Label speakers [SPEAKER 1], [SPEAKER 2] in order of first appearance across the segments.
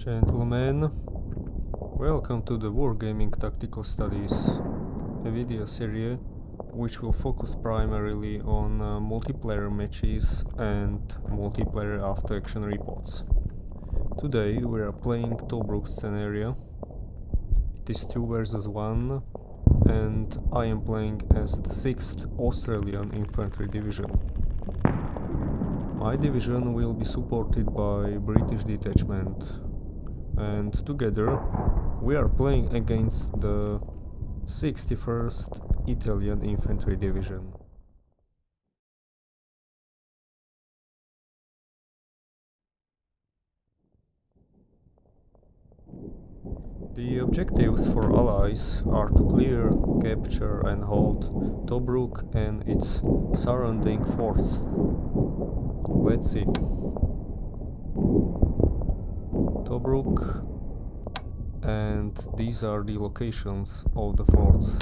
[SPEAKER 1] Gentlemen, welcome to the Wargaming Tactical Studies, a video series which will focus primarily on multiplayer matches and multiplayer after action reports. Today we are playing Tobruk scenario. It is 2 versus 1 and I am playing as the 6th Australian Infantry Division. My division will be supported by British detachment, and together we are playing against the 61st Italian Infantry Division. The objectives for Allies are to clear, capture and hold Tobruk and its surrounding forts. Let's see. Tobruk, and these are the locations of the forts.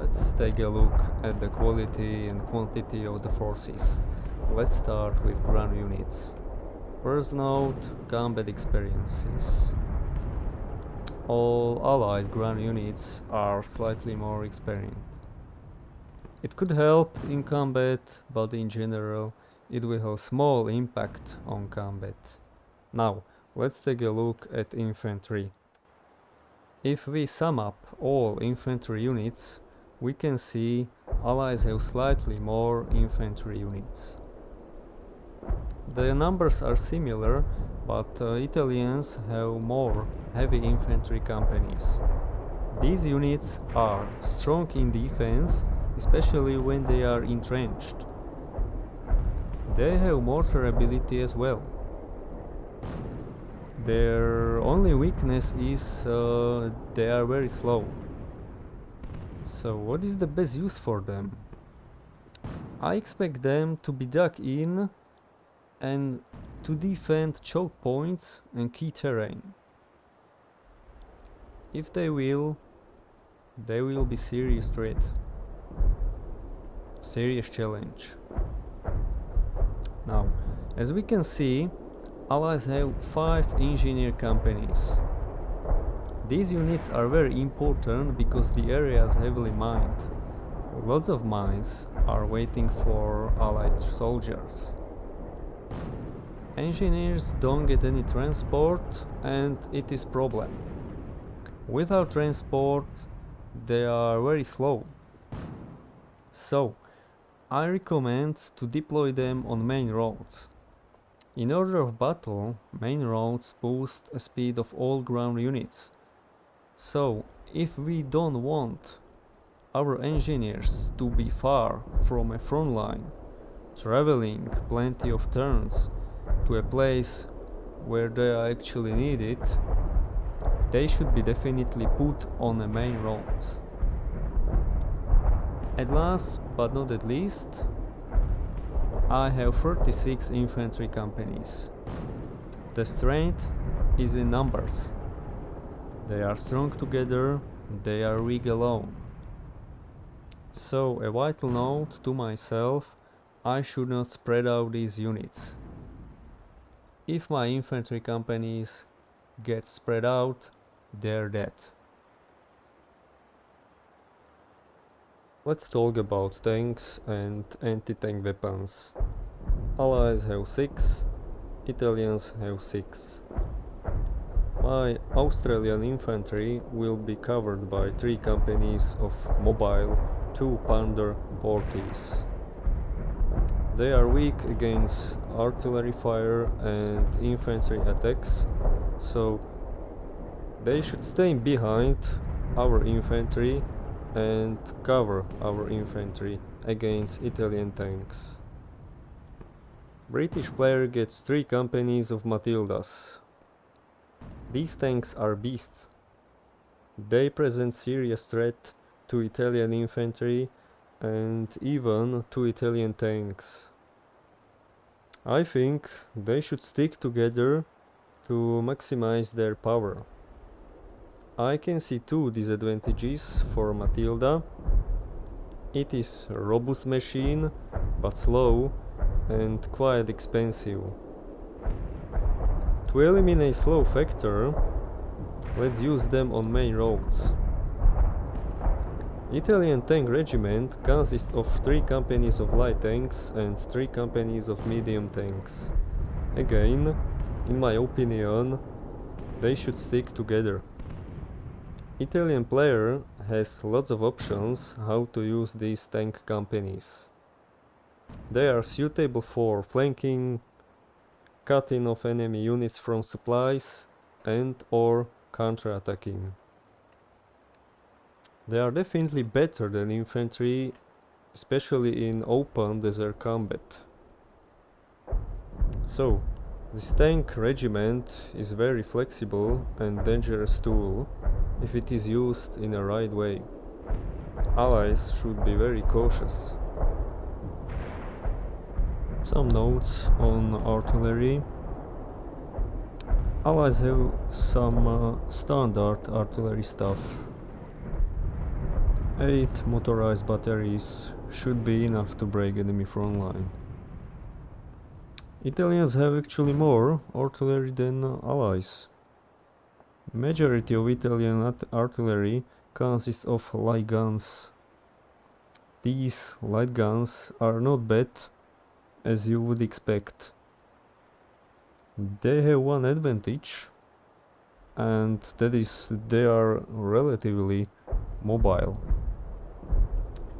[SPEAKER 1] Let's take a look at the quality and quantity of the forces. Let's start with ground units. First note, combat experiences. All allied ground units are slightly more experienced. It could help in combat, but in general it will have small impact on combat. Now, let's take a look at infantry. If we sum up all infantry units, we can see Allies have slightly more infantry units. The numbers are similar, but Italians have more heavy infantry companies. These units are strong in defense, especially when they are entrenched. They have mortar ability as well. Their only weakness is they are very slow. So what is the best use for them? I expect them to be dug in and to defend choke points and key terrain. If they will be serious threat. Serious challenge. Now, as we can see, Allies have 5 engineer companies. These units are very important because the area is heavily mined. Lots of mines are waiting for Allied soldiers. Engineers don't get any transport and it is problem. Without transport, they are very slow. So, I recommend to deploy them on main roads. In order of battle, main roads boost the speed of all ground units. So, if we don't want our engineers to be far from a front line, traveling plenty of turns to a place where they are actually needed, they should be definitely put on the main roads. At last, but not at least, I have 36 infantry companies. The strength is in numbers. They are strong together, they are weak alone. So, a vital note to myself, I should not spread out these units. If my infantry companies get spread out, they're dead. Let's talk about tanks and anti-tank weapons. Allies have 6, Italians have 6. My Australian infantry will be covered by 3 companies of mobile 2 Panzer Porties. They are weak against artillery fire and infantry attacks, so they should stay behind our infantry and cover our infantry against Italian tanks. British player gets 3 companies of Matildas. These tanks are beasts. They present serious threat to Italian infantry and even to Italian tanks. I think they should stick together to maximize their power. I can see 2 disadvantages for Matilda. It is a robust machine, but slow and quite expensive. To eliminate slow factor, let's use them on main roads. Italian tank regiment consists of 3 companies of light tanks and 3 companies of medium tanks. Again, in my opinion, they should stick together. Italian player has lots of options how to use these tank companies. They are suitable for flanking, cutting off enemy units from supplies, and or counter-attacking. They are definitely better than infantry, especially in open desert combat. So, this tank regiment is very flexible and dangerous tool if it is used in a right way. Allies should be very cautious. Some notes on artillery. Allies have some standard artillery stuff. 8 motorized batteries should be enough to break enemy front line. Italians have actually more artillery than Allies. Majority of Italian artillery consists of light guns. These light guns are not bad as you would expect. They have one advantage, and that is they are relatively mobile.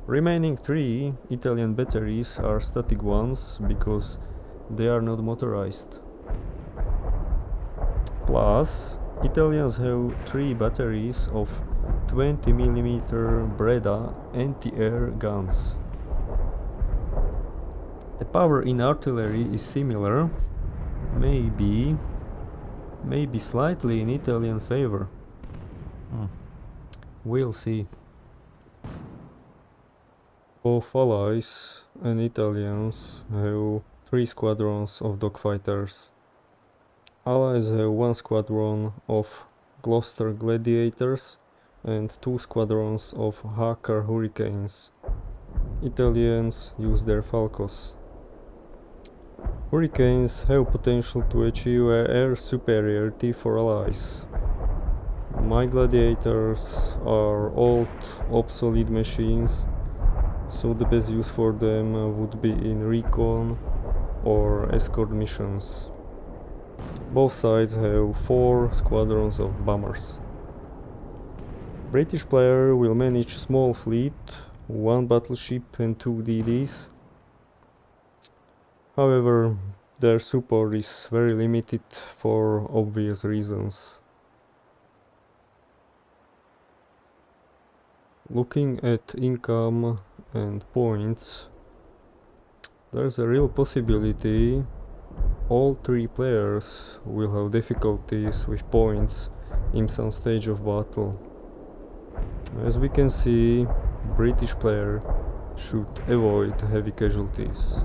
[SPEAKER 1] Remaining 3 Italian batteries are static ones because they are not motorized. Plus, Italians have 3 batteries of 20mm Breda anti-air guns. The power in artillery is similar, maybe slightly in Italian favor. We'll see. Both Allies and Italians have 3 squadrons of dogfighters. Allies have 1 squadron of Gloucester Gladiators and 2 squadrons of Hawker Hurricanes. Italians use their Falcos. Hurricanes have potential to achieve air superiority for allies. My gladiators are old, obsolete machines, so the best use for them would be in recon or escort missions. Both sides have 4 squadrons of bombers. British player will manage small fleet, 1 battleship and 2 DDs. However, their support is very limited for obvious reasons. Looking at income and points, there's a real possibility all 3 players will have difficulties with points in some stage of battle. As we can see, British player should avoid heavy casualties.